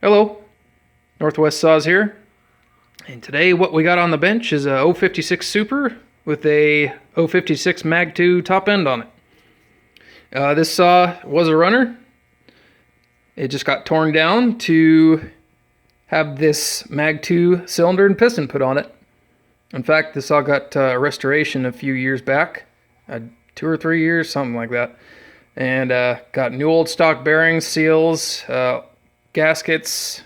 Hello, Northwest Saws here, and today what we got on the bench is a 056 Super with a 056 Mag 2 top end on it. This saw was a runner. It just got torn down to have this Mag 2 cylinder and piston put on it. In fact, this saw got a restoration a few years back, 2 or 3 years, something like that, and got new old stock bearings, seals, gaskets,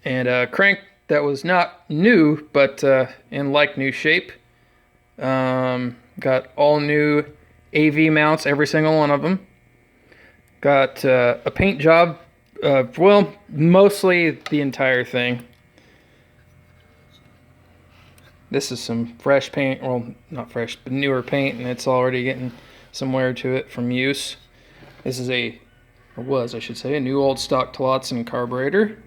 and a crank that was not new, but in like new shape. Got all new AV mounts, every single one of them. Got a paint job, well, mostly the entire thing. This is some fresh paint, well, not fresh, but newer paint, and it's already getting some wear to it from use. This is a new old stock Tillotson carburetor.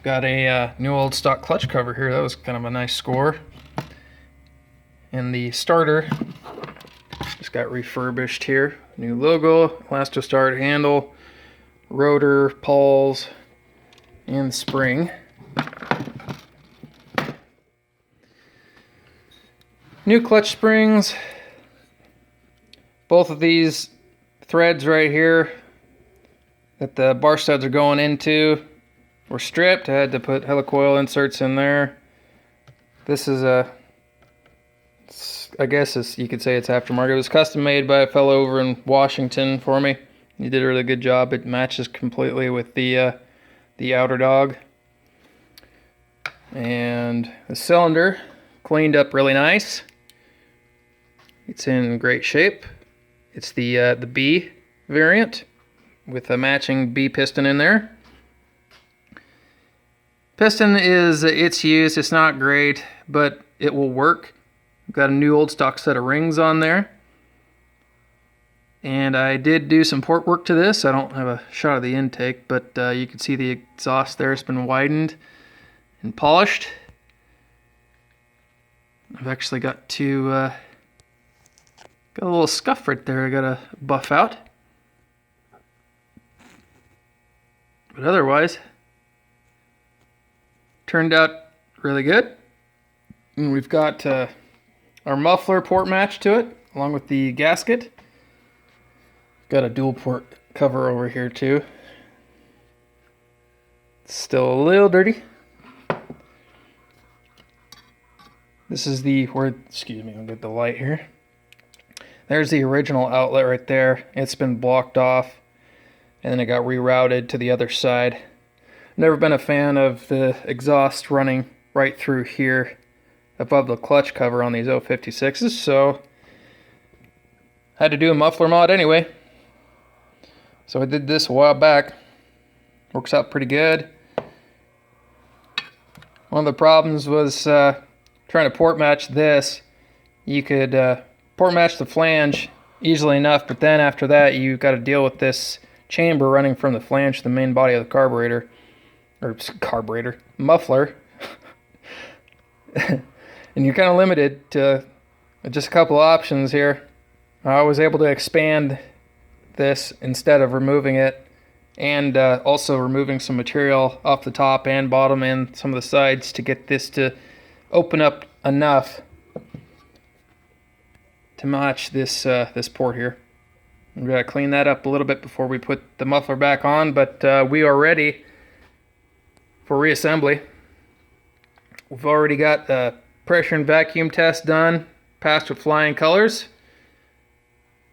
Got a new old stock clutch cover here. That was kind of a nice score. And the starter just got refurbished here. New logo, Elastostart handle, rotor, pawls, and spring. New clutch springs. Both of these threads right here that the bar studs are going into were stripped. I had to put helicoil inserts in there. This is I guess you could say it's aftermarket. It was custom made by a fellow over in Washington for me. He did a really good job. It matches completely with the outer dog. And the cylinder cleaned up really nice. It's in great shape. It's the B variant with a matching B piston in there. Piston is its use. It's not great, but it will work. Got a new old stock set of rings on there. And I did do some port work to this. I don't have a shot of the intake, but you can see the exhaust there. It's been widened and polished. I've actually got got a little scuff right there I gotta buff out. But otherwise, turned out really good. And we've got our muffler port match to it, along with the gasket. Got a dual port cover over here too. It's still a little dirty. This is excuse me, I'll get the light here. There's the original outlet right there. It's been blocked off, and then it got rerouted to the other side. Never been a fan of the exhaust running right through here above the clutch cover on these 056s, so had to do a muffler mod anyway. So I did this a while back. Works out pretty good. One of the problems was trying to port match this. You could port match the flange easily enough, but then after that you've got to deal with this chamber running from the flange to the main body of the muffler. And you're kind of limited to just a couple of options here. I was able to expand this instead of removing it, and also removing some material off the top and bottom and some of the sides to get this to open up enough to match this this port here. I'm going to clean that up a little bit before we put the muffler back on, but we are ready for reassembly. We've already got the pressure and vacuum test done, passed with flying colors.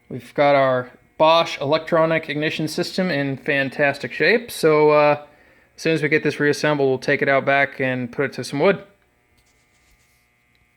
We've got our Bosch electronic ignition system in fantastic shape, so as soon as we get this reassembled, we'll take it out back and put it to some wood.